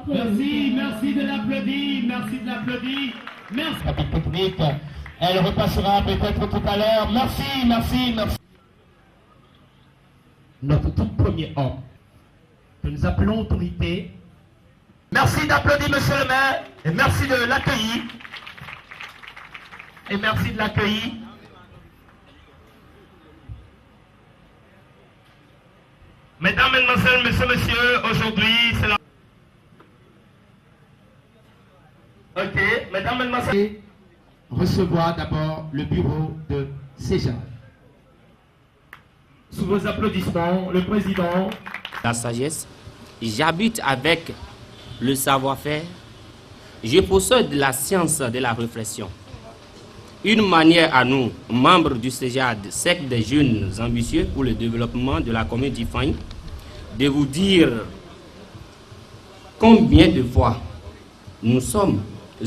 Merci, merci de l'applaudir, merci de l'applaudir. Merci. La technique, elle repassera peut-être tout à l'heure. Merci, merci, merci. Notre tout premier homme, que nous appelons autorité. Merci d'applaudir monsieur le maire, et merci de l'accueillir. Et merci de l'accueillir. Mesdames, Mesdemoiselles, Messieurs, Messieurs, aujourd'hui, c'est la... Ok, Mesdames, Mesdemoiselles, recevoir d'abord le bureau de Cégep. Sous vos applaudissements, le président. La sagesse, j'habite avec le savoir-faire, je possède la science de la réflexion. Une manière à nous, membres du CEJAD, secte des jeunes ambitieux pour le développement de la commune d'Ifani, de vous dire combien de fois nous sommes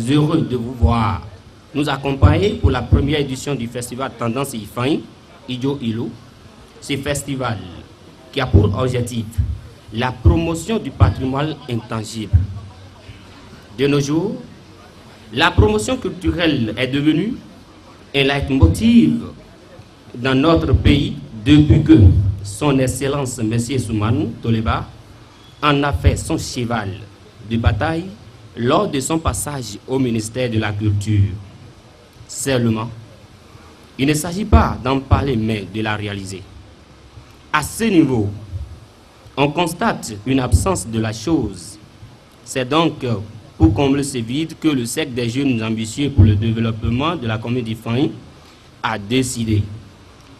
heureux de vous voir nous accompagner pour la première édition du festival Tendance Ifani, Ijo Ilo. Ce festival qui a pour objectif la promotion du patrimoine intangible. De nos jours, la promotion culturelle est devenue un leitmotiv dans notre pays depuis que son Excellence M. Soumanou Toleba en a fait son cheval de bataille lors de son passage au ministère de la Culture. Seulement, il ne s'agit pas d'en parler mais de la réaliser. À ce niveau, on constate une absence de la chose. C'est donc pour combler ce vide que le cercle des jeunes ambitieux pour le développement de la commune d'Ifani a décidé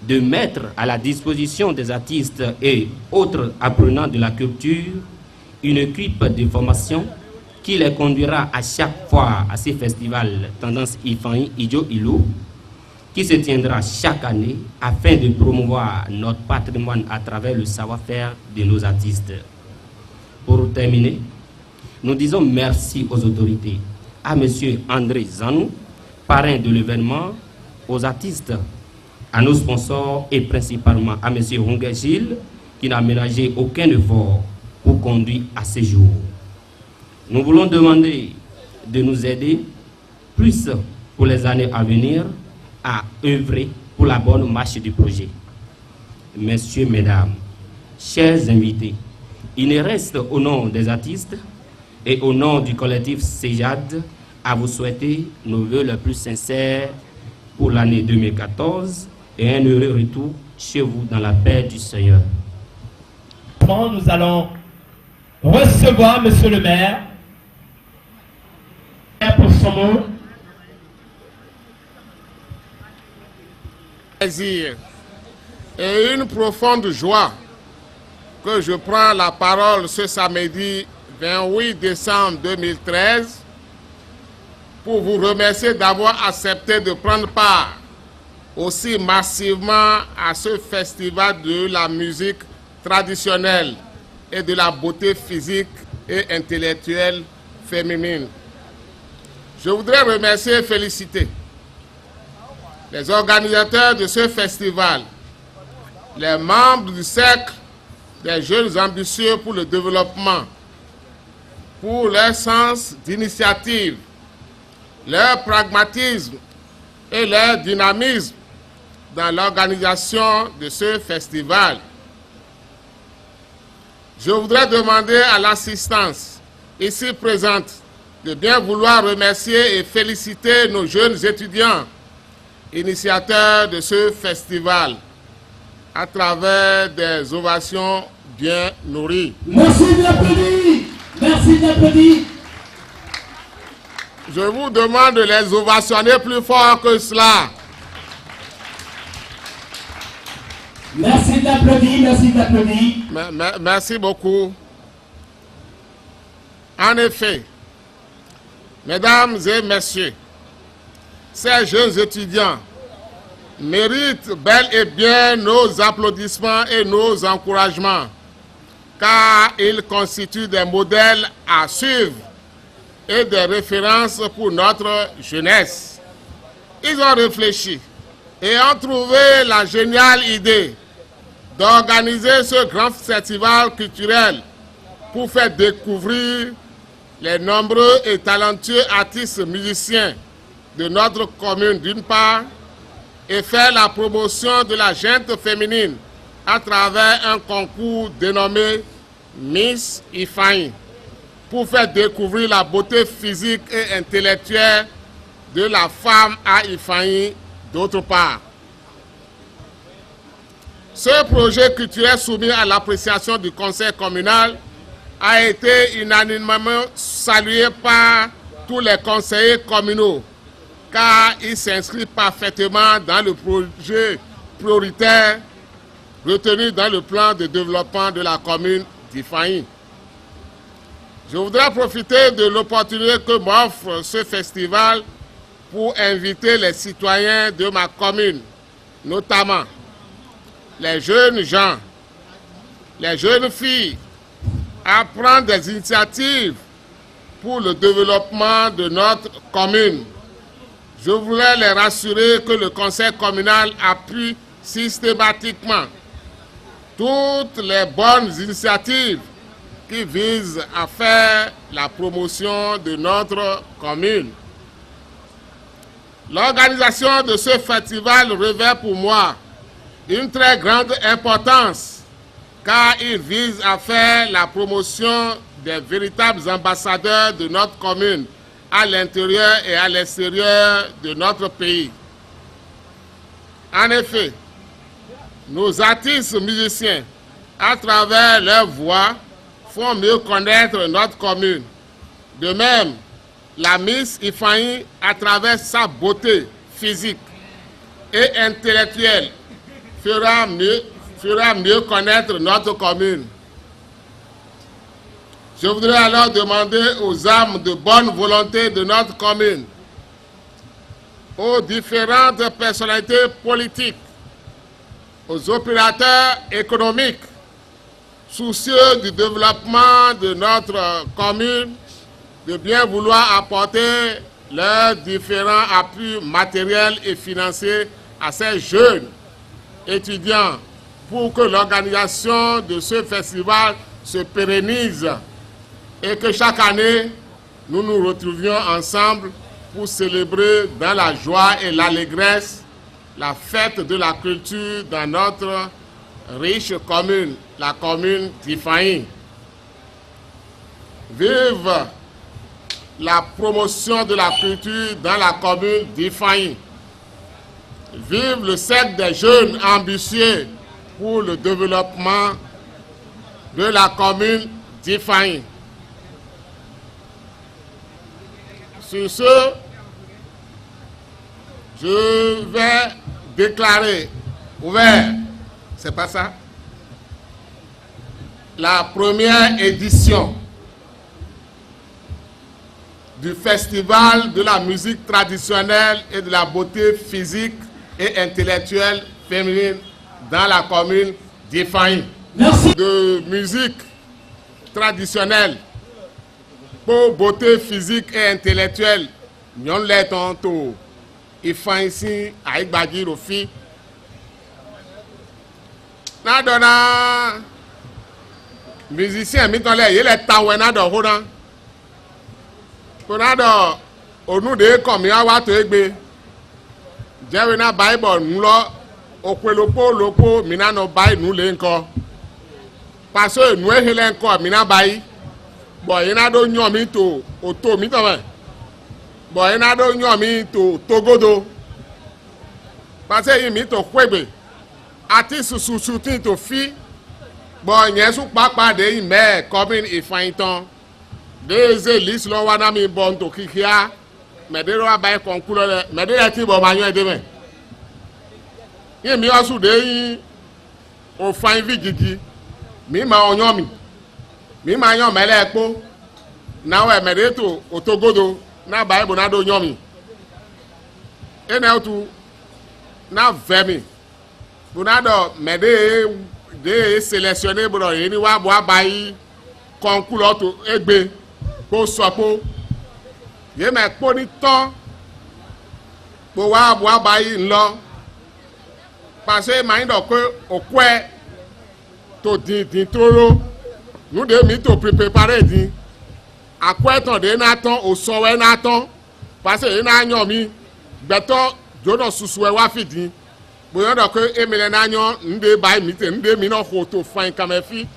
de mettre à la disposition des artistes et autres apprenants de la culture une équipe de formation qui les conduira à chaque fois à ces festivals Tendance Ifani Ijo Ilo qui se tiendra chaque année afin de promouvoir notre patrimoine à travers le savoir-faire de nos artistes. Pour terminer, nous disons merci aux autorités, à M. André Zanou, parrain de l'événement, aux artistes, à nos sponsors et principalement à M. Ronguet Gilles, qui n'a ménagé aucun effort pour conduire à ce jour. Nous voulons demander de nous aider plus pour les années à venir à œuvrer pour la bonne marche du projet. Messieurs, Mesdames, chers invités, il ne reste au nom des artistes et au nom du collectif CEJAD à vous souhaiter nos vœux les plus sincères pour l'année 2014 et un heureux retour chez vous dans la paix du Seigneur. Nous allons recevoir monsieur le maire pour son mot. plaisir et une profonde joie que je prends la parole ce samedi 28 décembre 2013 pour vous remercier d'avoir accepté de prendre part aussi massivement à ce festival de la musique traditionnelle et de la beauté physique et intellectuelle féminine. Je voudrais remercier et féliciter les organisateurs de ce festival, les membres du cercle des jeunes ambitieux pour le développement, pour leur sens d'initiative, leur pragmatisme et leur dynamisme dans l'organisation de ce festival. Je voudrais demander à l'assistance ici présente de bien vouloir remercier et féliciter nos jeunes étudiants, initiateurs de ce festival, à travers des ovations bien nourries. Merci de l'applaudir. Merci de l'applaudir. Je vous demande de les ovationner plus fort que cela. Merci de l'applaudir, merci de l'applaudir. Merci beaucoup. En effet, mesdames et messieurs, ces jeunes étudiants méritent bel et bien nos applaudissements et nos encouragements, car ils constituent des modèles à suivre et des références pour notre jeunesse. Ils ont réfléchi et ont trouvé la géniale idée d'organiser ce grand festival culturel pour faire découvrir les nombreux et talentueux artistes musiciens de notre commune d'une part et faire la promotion de la gente féminine à travers un concours dénommé Miss Ifaï pour faire découvrir la beauté physique et intellectuelle de la femme à Ifaï d'autre part. Ce projet culturel soumis à l'appréciation du conseil communal a été unanimement salué par tous les conseillers communaux, car il s'inscrit parfaitement dans le projet prioritaire retenu dans le plan de développement de la commune d'Ifaï. Je voudrais profiter de l'opportunité que m'offre ce festival pour inviter les citoyens de ma commune, notamment les jeunes gens, les jeunes filles, à prendre des initiatives pour le développement de notre commune. Je voulais les rassurer que le conseil communal appuie systématiquement toutes les bonnes initiatives qui visent à faire la promotion de notre commune. L'organisation de ce festival revêt pour moi une très grande importance, car il vise à faire la promotion des véritables ambassadeurs de notre commune à l'intérieur et à l'extérieur de notre pays. En effet, nos artistes musiciens, à travers leur voix, font mieux connaître notre commune. De même, la Miss Ifaï, à travers sa beauté physique et intellectuelle, fera mieux connaître notre commune. Je voudrais alors demander aux âmes de bonne volonté de notre commune, aux différentes personnalités politiques, aux opérateurs économiques, soucieux du développement de notre commune, de bien vouloir apporter leurs différents appuis matériels et financiers à ces jeunes étudiants pour que l'organisation de ce festival se pérennise et que chaque année, nous nous retrouvions ensemble pour célébrer dans la joie et l'allégresse la fête de la culture dans notre riche commune, la commune d'Ifaï. Vive la promotion de la culture dans la commune d'Ifaï. Vive le cercle des jeunes ambitieux pour le développement de la commune d'Ifaï. Sur ce, je vais déclarer ouvert. C'est pas ça. La première édition du Festival de la musique traditionnelle et de la beauté physique et intellectuelle féminine dans la commune d'Ifaï. Merci. De musique traditionnelle pour beauté physique et intellectuelle. Nous les tantôt Ifaï ici avec Badi Rofi. Nadona musicien mitole il est tawena do hodan. Tonado onu de komi awa to egbe. Jewe na Bible nlo okwelopo lopo mina no bai nu le nko. Paso nu ehele nko mina bai. Bo ina do nyo mi to oto mi to me. Bo ina do nyo mi to togodo. Paso yi mi to kwegbe. Ati susu tin to fi. Bo yen su papa de ime commune Ifaï ton. Deze lis lo wana mi bon to kikia. Medero abai konkulo le. Medero ti bo manyo edeme. Ye mi asu de yi o fain vi gigi. Mi ma onyo mi. Mi ma yon mele ekpo. Na we medeto otogodo na Bible na do nyomi. Ene otu na vemi. Bunado mede de sélectionner bro ni wa bo abai konkulo to egbe ko sopo. Ye me po ni ton. Bo wa bo abai nlo. Parce que maintenant que au coin to din toro nous de mi to préparer din à quoi ton de naton au sowe naton parce que na nyon mi beto jodo susuwe wa fidi boyo do que emile na nyon nde bai mi te nde mi no ho to fan kamefi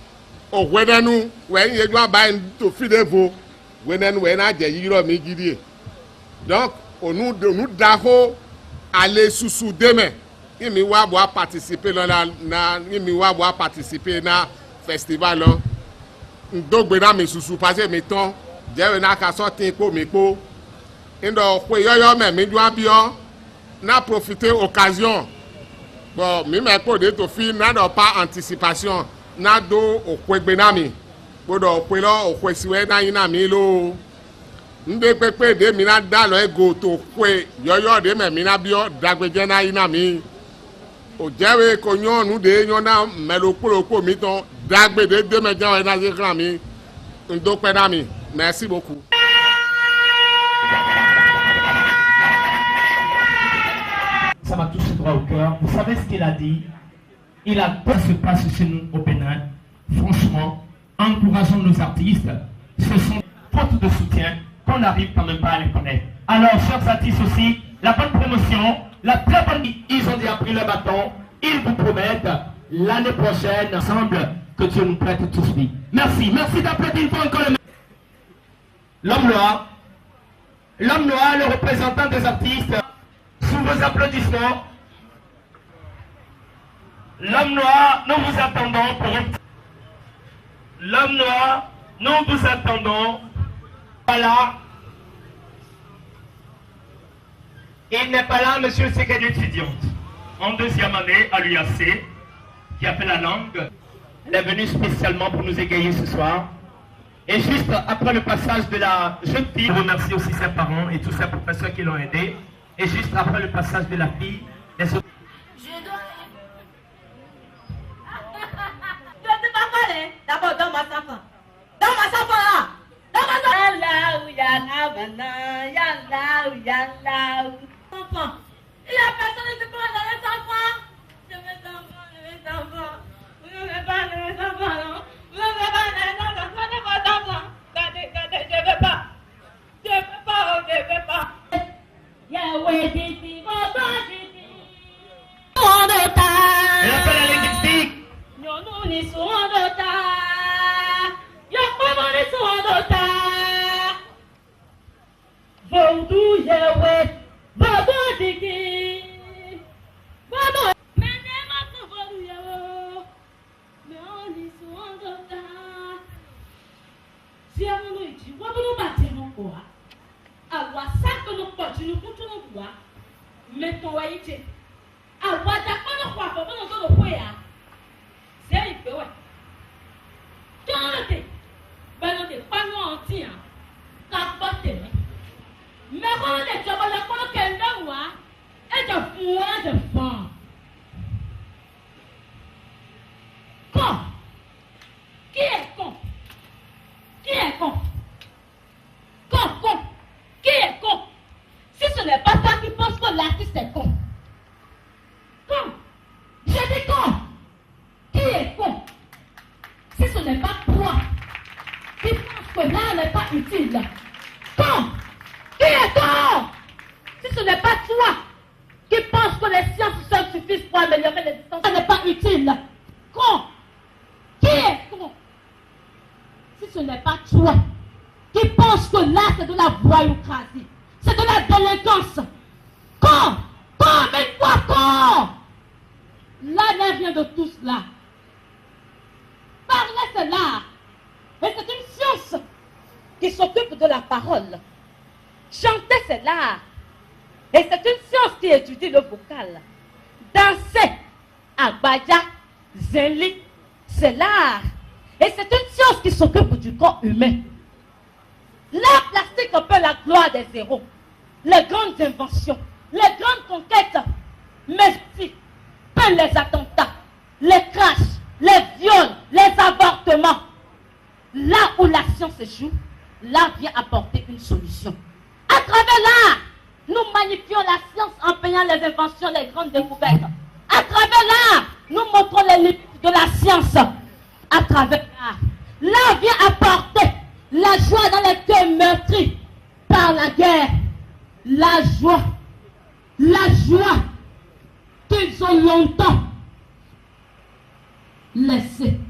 o wedenu we yeju abai to fidevo wedenu we na je yiro mi gidie donc onu de nous daho aller susu demain. Imi wa bo participer na participer na festival là ndogbe na mi susu parce mi ton je na ka sorti po mi po ndo pe yoyo me mi du abio na profiter occasion bon mi me ko de to fi na do pas anticipation na do okwegbe na mi bodo pe lo okwesiwe na yin na mi lo nde pepe de mi na da lo ego to kwe yoyo de me mi na bio dagbeje na yin na mi o jewe ko nyon nu de nyon na melopolopo mi ton dagbe de me jan na je mi ndo pe na mi merci beaucoup. Ça m'a touché droit au cœur. Vous savez ce qu'il a dit? Il a peur se passe chez nous au Bénin. Franchement, encourageons nos artistes. Ce sont fautes de soutien qu'on n'arrive quand même pas à les connaître. Alors, chers artistes aussi, la bonne promotion, la très bonne... Ils ont déjà pris le bâton. Ils vous promettent l'année prochaine, ensemble, que Dieu nous prête tous vie. Merci. Merci d'applaudir une fois encore le... L'homme noir, le représentant des artistes, sous vos applaudissements. L'homme noir, nous vous attendons pour... L'homme noir, nous vous attendons. Voilà. Il n'est pas là, monsieur le secrétaire étudiante. En deuxième année à l'UAC, qui a fait la langue. Elle est venue spécialement pour nous égayer ce soir. Et juste après le passage de la jeune fille, je remercie aussi ses parents et tous ses professeurs qui l'ont aidé. Et juste après le passage de la fille, les autres... D'abord, donne-moi sa femme. Donne-moi sa femme là. Donne-moi sa femme. Yalla. Enfant. Il y a personne qui peut donner sa femme. Je veux sa femme. Je veux pas sa femme. Je veux pas. Yahweh dit, Elle appelle la linguistique. Vodou Yahweh, Vodou Diki, Vodou. Mais n'est pas tout Vodou Yahweh, mais on y soit d'ota. Si à mon oeil, tu vois nous battre mon quoi? Alors ça que nous portons, nous comptons nous voir. Mais ton oeil, à Qui est con? Qui est con? Con. Qui est con? Si ce n'est pas toi qui penses que l'artiste est con. Con. J'ai dit con. Qui est con? Si ce n'est pas toi qui penses que l'art n'est pas utile. Con. Qui est con? Si ce n'est pas toi qui penses que les sciences seules suffisent pour améliorer les distances, ça n'est pas utile. Con. Qui est con? Si ce n'est pas toi qui penses que là c'est de la voyoucratie, c'est de la délinquance. Con, mais quoi con? Là n'est rien de tout cela. Parler c'est l'art. Et c'est une science qui s'occupe de la parole. Chanter c'est l'art. Et c'est une science qui étudie le vocal. Danser, Agbaja, Zéli, c'est l'art. Et c'est une science qui s'occupe du corps humain. L'art plastique peut la gloire des héros, les grandes inventions, les grandes conquêtes, mais aussi peut les attentats, les crashs, les viols, les avortements. Là où la science joue, l'art vient apporter une solution. À travers l'art, nous magnifions la science en peignant les inventions, les grandes découvertes. À travers l'art, nous montrons les limites de la science. À travers l'art, l'art vient apporter la joie dans les cœurs meurtris par la guerre. La joie qu'ils ont longtemps laissée.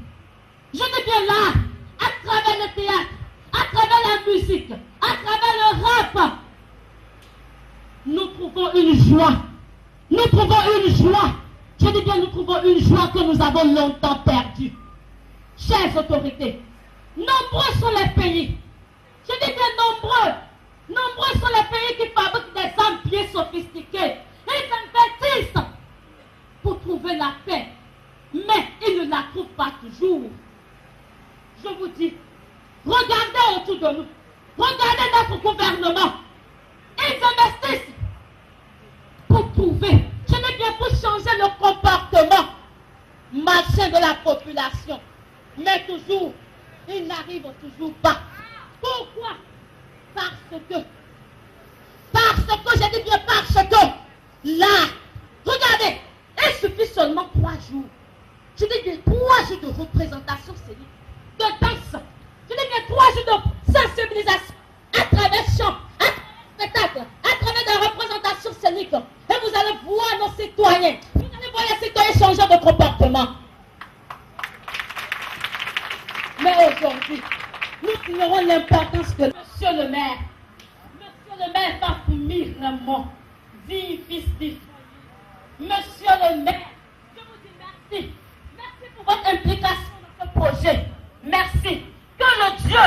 Je dis bien l'art, à travers le théâtre, à travers la musique, à travers le rap, nous trouvons une joie. Nous trouvons une joie. Je dis bien, nous trouvons une joie que nous avons longtemps perdue. Chères autorités, nombreux sont les pays. Je dis bien nombreux. Nombreux sont les pays qui fabriquent des armes bien sophistiquées. Ils investissent pour trouver la paix. Mais ils ne la trouvent pas toujours. Je vous dis, regardez autour de nous. Regardez notre gouvernement. Ils investissent pour trouver, je dis bien pour changer le comportement malsain de la population. Mais toujours, ils n'arrivent toujours pas. Pourquoi? Parce que, je dis bien parce que, là, regardez, il suffit seulement 3 jours. Je dis bien 3 jours de représentation scénique, de danse. Je dis bien 3 jours de sensibilisation à travers chant, à travers spectacle, à travers des représentations scéniques. Et vous allez voir nos citoyens. Vous allez voir les citoyens changer de comportement. Mais aujourd'hui, nous ignorons l'importance que Monsieur le maire va fournir vraiment. Vie, fils, vie. Monsieur le maire, je vous dis merci. Merci pour votre implication dans ce projet. Merci. Que le Dieu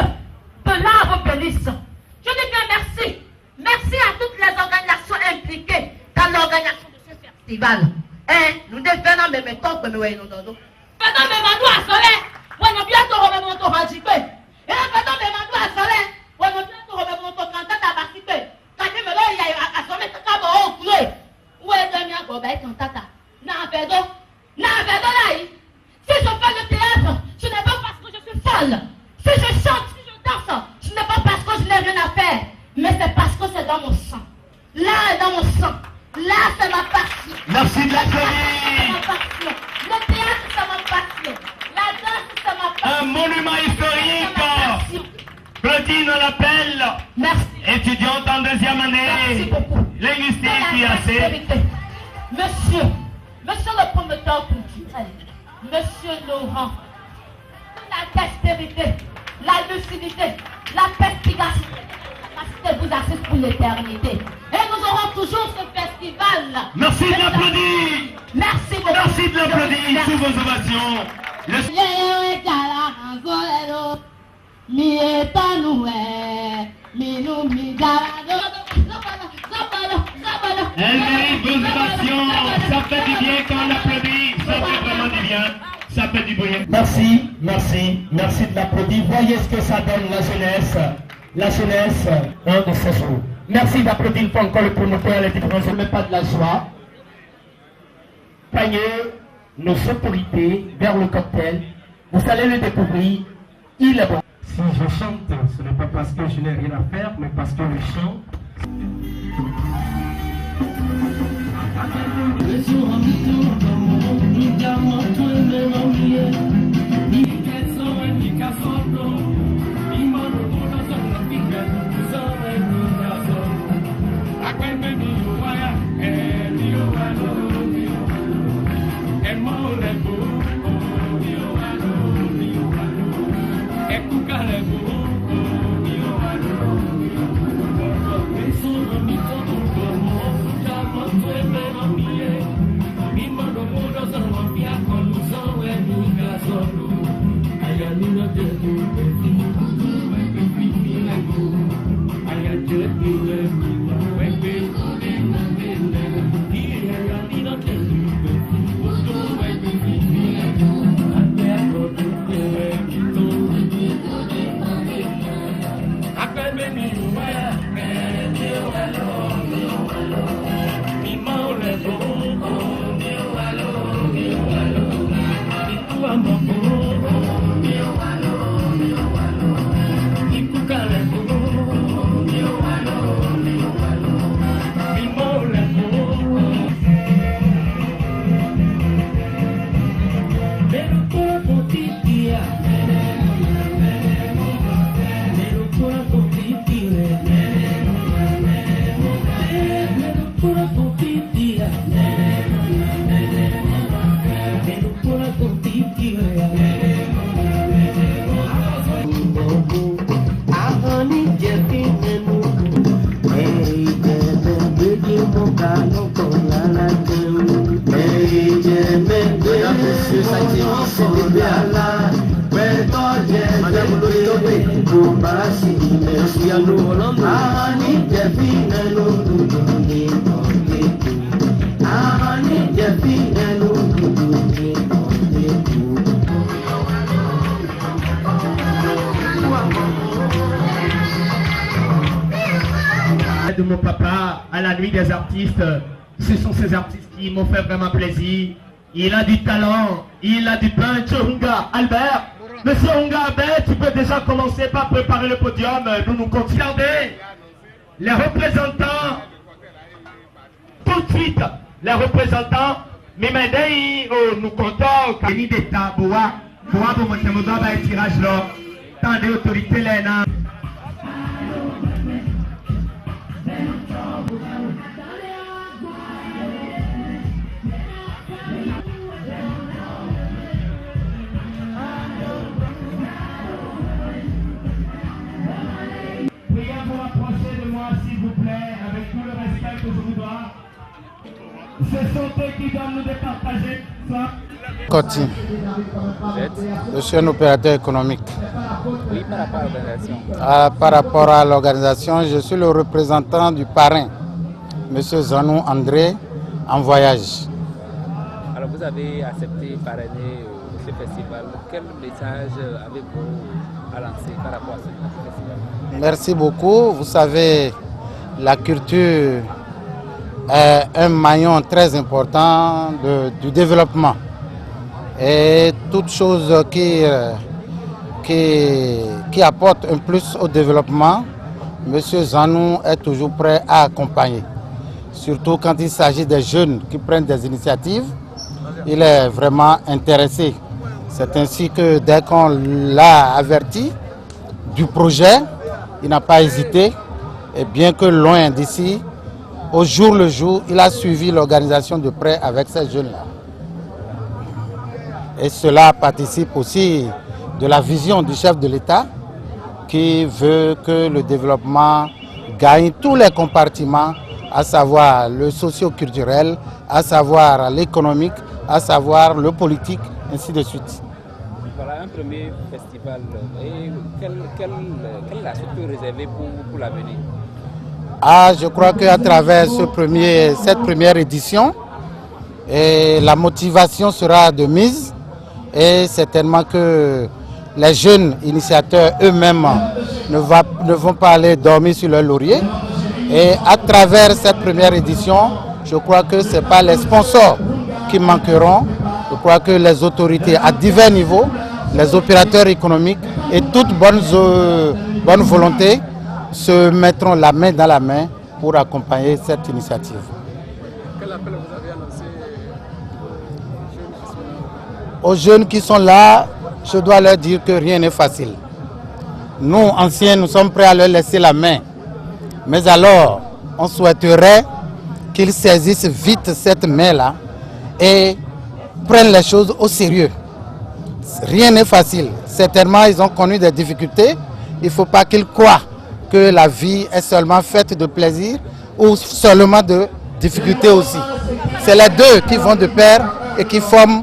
de l'art vous bénisse. Je dis bien merci. Merci à toutes les organisations impliquées dans l'organisation de ce festival. Nous devons me mettre comme nous nous nous. Maintenant, nous à soleil. Nous bientôt revenons au Hadjibé. Et maintenant, nous à soleil. Nous bientôt revenons au cantat à Basibé. Quand il me l'a dit à soleil, tu as beau couler. Où est le mien pour être cantata? N'a pas là. Si je fais le théâtre, ce n'est pas parce que je suis folle. Si je chante, si je danse, ce n'est pas parce que je n'ai rien à faire. Mais c'est parce que c'est dans mon sang. Là, dans mon sang. Là, c'est ma passion. Merci de l'accueillir. C'est ma passion. Le théâtre, c'est ma passion. La danse, c'est ma passion. Un monument historique. Claudine l'appelle. Merci. Étudiante en 2e année. Merci beaucoup. Linguistique IAC. Monsieur le promoteur culturel, Monsieur Laurent, la dextérité, la lucidité, la perspicacité, la capacité vous assiste pour l'éternité. Et nous aurons toujours ce festival. Merci de l'applaudir. Merci beaucoup. Merci de l'applaudir sous vos ovations. Elle mérite vos ovations. Ça fait du bien quand on applaudit. Ça fait vraiment du bien. Ça fait du bien. Merci, merci, merci de l'applaudir. Voyez ce que ça donne la jeunesse. La jeunesse, de ce jour. Merci d'applaudir une fois encore le promoteur, les différents, mais pas de la joie. Tailleux, nos autorités vers le cocktail. Vous allez le découvrir. Il est bon. Si je chante, ce n'est pas parce que je n'ai rien à faire, mais parce que je chante. De mon papa à la nuit des artistes, ce sont ces artistes qui m'ont fait vraiment plaisir. Il a du talent, il a du punch. Hunga Albert, monsieur Hunga Albert, tu peux déjà commencer par préparer le podium. Nous continuons. Les représentants, tout de suite, les représentants, Mimedei, nous comptons, Kani d'État, Boa, pour monter un tirage là, tant d'autorités là. Priez vous rapprocher de moi, s'il vous plaît, avec tout le respect que je vous dois. Ce sont eux qui doivent nous départager. Coty, je suis un opérateur économique. Oui, par rapport à l'organisation. Par rapport à l'organisation, je suis le représentant du parrain, M. Zanou André, en voyage. Alors vous avez accepté parrainer ce festival. Quel message avez-vous à lancer par rapport à ce festival? Merci beaucoup. Vous savez, la culture est un maillon très important du développement. Et toute chose qui apporte un plus au développement, M. Zanou est toujours prêt à accompagner. Surtout quand il s'agit des jeunes qui prennent des initiatives, il est vraiment intéressé. C'est ainsi que dès qu'on l'a averti du projet, il n'a pas hésité. Et bien que loin d'ici, au jour le jour, il a suivi l'organisation de près avec ces jeunes-là. Et cela participe aussi de la vision du chef de l'État qui veut que le développement gagne tous les compartiments, à savoir le socio-culturel, à savoir l'économique, à savoir le politique, ainsi de suite. Voilà un premier festival. Et quelle est la structure réservée pour l'avenir? Je crois qu'à travers cette première édition, la motivation sera de mise et certainement que les jeunes initiateurs eux-mêmes ne vont pas aller dormir sur leur laurier. Et à travers cette première édition, je crois que ce n'est pas les sponsors qui manqueront. Je crois que les autorités à divers niveaux, les opérateurs économiques et toute bonne volonté se mettront la main dans la main pour accompagner cette initiative. Quel appel vous avez annoncé aux jeunes qui sont là? Je dois leur dire que rien n'est facile. Nous, anciens, nous sommes prêts à leur laisser la main. Mais alors, on souhaiterait qu'ils saisissent vite cette main-là et prennent les choses au sérieux. Rien n'est facile. Certainement, ils ont connu des difficultés. Il ne faut pas qu'ils croient que la vie est seulement faite de plaisir ou seulement de difficultés aussi. C'est les deux qui vont de pair et qui forment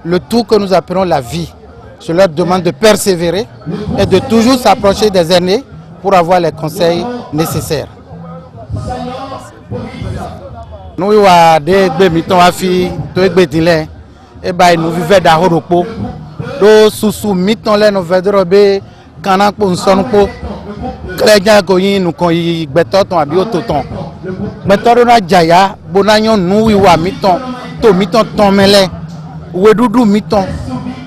le tout que nous appelons la vie. Je leur demande de persévérer et de toujours s'approcher des aînés pour avoir les conseils nécessaires. Nous avons des bémitons à filles, nous vivons dans le repos. Nous sous mitons les nous vedons quand on sonne pour clégan koyi nous koyi betoton abiototon. Betoton na jaya bonanyon nous wiwa miton to miton tomele wedudu miton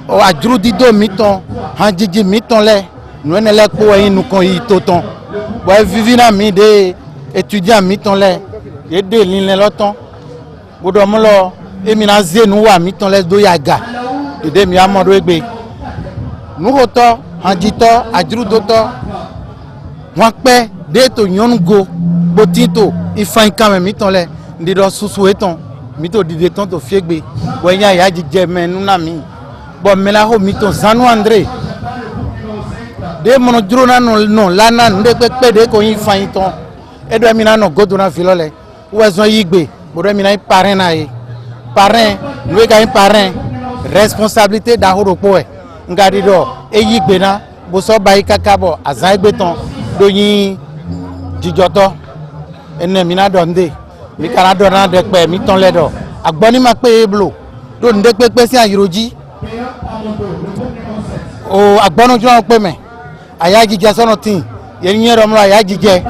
o ajrudido miton hanjiji miton le nous ne le ko yin nous koyi toton. Boy vivina mi de étudiant miton le et de lin loton bodomlo emina ze nous wa miton le do yaga de mi amodo egbe nous hoto hanjito ajrudoto wọn pẹ déètò yọnugo botito ìfànkàmẹ mitan lẹ ndidọ susu etan mito dìde tán tó fiegbe wẹnyà ìyá jíjẹ mẹnu náà mi bọ mẹlaho mitan Zanu André dé mọnà dúró náà nọ lánàá ndé pẹpẹ dé kò yin fayin tán ẹdọ ẹmi náà nọ gọdọ náà filọ lẹ wẹsàn yìí gbé bọdọ ẹmi náà yìí parrain náà yìí parrain nùwé ká yìí parrain responsabilité dàhórópó ẹ nga dídọ èyí gbé náà bọsọ báyìí kàkà bọ àzá ẹgbẹ tán. Doyin jijoto ene mina donde mi kana dona de pe mi ton ledo agboni ma pe eblo do nde pepe si ayiroji o agbono jo pe me aya jije sono tin yen ro mo aya jije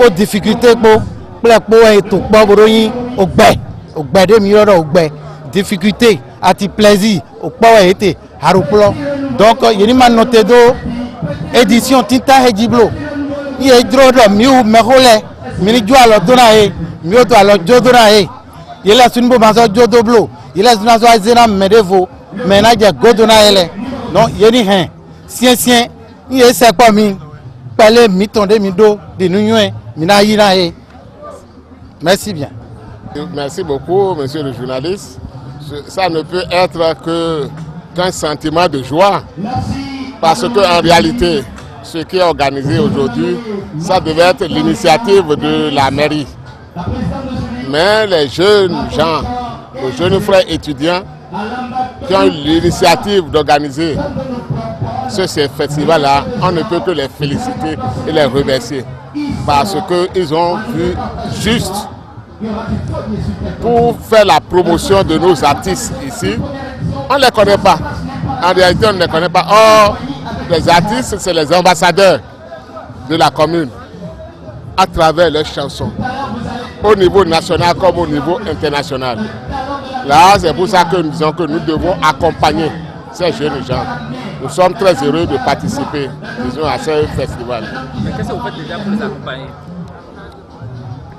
o difficulté po plepo eto po boroyin ogbe de mi ro ogbe difficulté àti plaisir o po ete haruplo donc yeni ma noté do édition tinta hejiblo il est drôle de mieux me rouler mini joie le donner mieux toi le jodonae il est une bonne jodoblo il est une soirée zéna medevo ménage godonae non il y a sien il est c'est pas mi parler miton de mido de nuñoe mina yinae. Merci bien. Merci beaucoup monsieur le journaliste. Ça ne peut être qu'un sentiment de joie parce que en réalité ce qui est organisé aujourd'hui, ça devait être l'initiative de la mairie. Mais les jeunes gens, les jeunes frères étudiants qui ont eu l'initiative d'organiser ce festival-là, on ne peut que les féliciter et les remercier. Parce qu'ils ont vu juste pour faire la promotion de nos artistes ici. On ne les connaît pas. En réalité, on ne les connaît pas. Or, les artistes, c'est les ambassadeurs de la commune à travers leurs chansons, au niveau national comme au niveau international. Là, c'est pour ça que nous disons que nous devons accompagner ces jeunes gens. Nous sommes très heureux de participer, disons, à ce festival. Mais qu'est-ce que vous faites déjà pour les accompagner?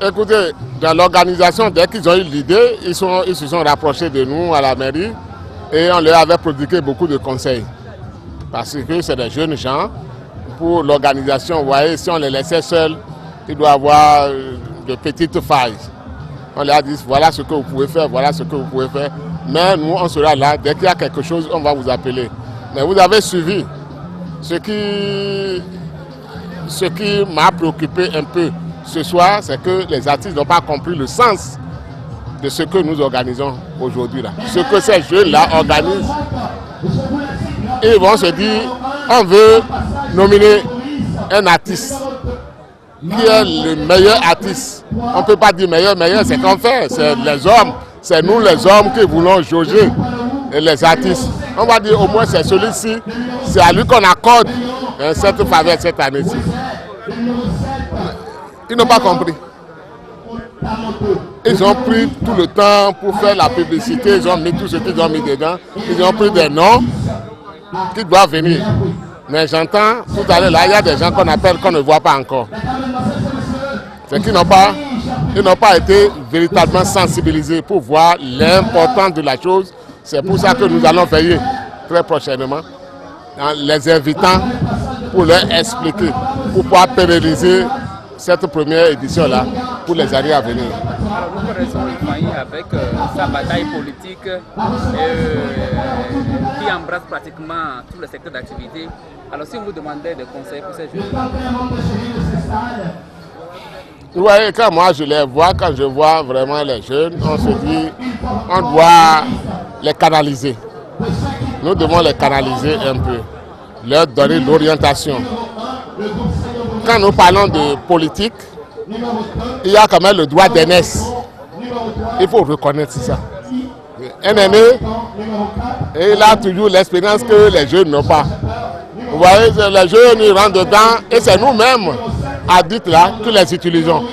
Écoutez, dans l'organisation, dès qu'ils ont eu l'idée, ils se sont rapprochés de nous à la mairie et on leur avait prodigué beaucoup de conseils. Parce que c'est des jeunes gens. Pour l'organisation, vous voyez, si on les laissait seuls, il doit y avoir de petites failles. On leur a dit, voilà ce que vous pouvez faire, voilà ce que vous pouvez faire. Mais nous, on sera là. Dès qu'il y a quelque chose, on va vous appeler. Mais vous avez suivi. Ce qui m'a préoccupé un peu ce soir, c'est que les artistes n'ont pas compris le sens de ce que nous organisons aujourd'hui. Ce que ces jeunes-là organisent. Ils vont se dire, on veut nominer un artiste. qui est le meilleur artiste. On ne peut pas dire meilleur, c'est qu'on fait, c'est les hommes, c'est nous les hommes qui voulons jauger les artistes. On va dire au moins c'est celui-ci, c'est à lui qu'on accorde cette faveur cette année-ci. Ils n'ont pas compris. Ils ont pris tout le temps pour faire la publicité, ils ont mis tout ce qu'ils ont mis dedans, ils ont pris des noms qui doivent venir. Mais j'entends tout à l'heure, là, il y a des gens qu'on appelle qu'on ne voit pas encore. C'est qu'ils n'ont pas été véritablement sensibilisés pour voir l'importance de la chose. C'est pour ça que nous allons veiller très prochainement en les invitant pour leur expliquer, pour pouvoir pérenniser cette première édition-là pour les années à venir. Alors nous connaissons Ifaï avec sa bataille politique qui embrasse pratiquement tout le secteur d'activité. Alors si on vous demandait des conseils pour ces jeunes, vous voyez, quand moi je les vois, quand je vois vraiment les jeunes, on se dit, on doit les canaliser. Nous devons les canaliser un peu, leur donner l'orientation. Quand nous parlons de politique, il y a quand même le droit d'aînesse. Il faut reconnaître ça. Un aîné, il a toujours l'expérience que les jeunes n'ont pas. Vous voyez, les jeunes ils rentrent dedans et c'est nous-mêmes, adultes là, que les utilisons.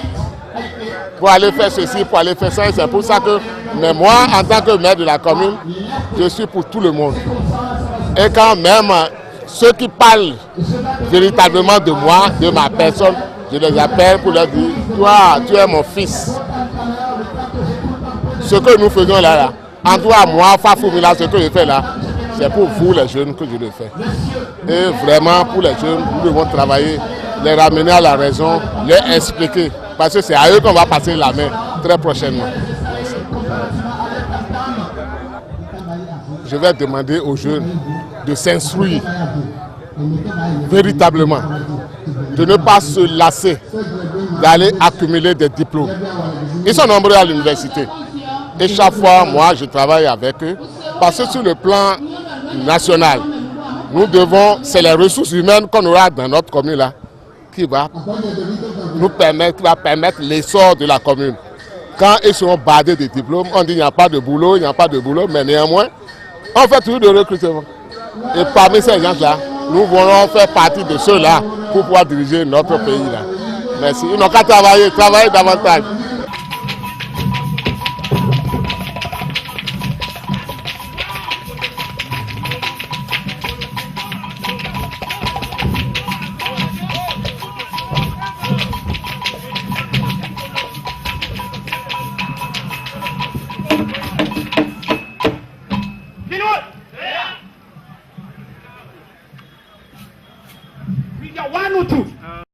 Pour aller faire ceci, pour aller faire ça. Et c'est pour ça que, mais moi, en tant que maire de la commune, je suis pour tout le monde. Et quand même, ceux qui parlent véritablement de moi, de ma personne, je les appelle pour leur dire, toi, tu es mon fils. Ce que nous faisons là, en toi, moi, Fafoumila, ce que je fais là, c'est pour vous les jeunes que je le fais. Et vraiment, pour les jeunes, nous devons travailler, les ramener à la raison, leur expliquer. Parce que c'est à eux qu'on va passer la main très prochainement. Je vais demander aux jeunes de s'instruire véritablement, de ne pas se lasser d'aller accumuler des diplômes. Ils sont nombreux à l'université. Et chaque fois, moi, je travaille avec eux. Parce que sur le plan national, nous devons, c'est les ressources humaines qu'on aura dans notre commune là, qui va nous permettre, l'essor de la commune. Quand ils seront bardés de diplômes, on dit qu'il n'y a pas de boulot, mais néanmoins, on fait toujours de recrutement. Et parmi ces gens-là, nous voulons faire partie de ceux-là pour pouvoir diriger notre pays là. Merci. Ils n'ont qu'à travailler davantage. One or two.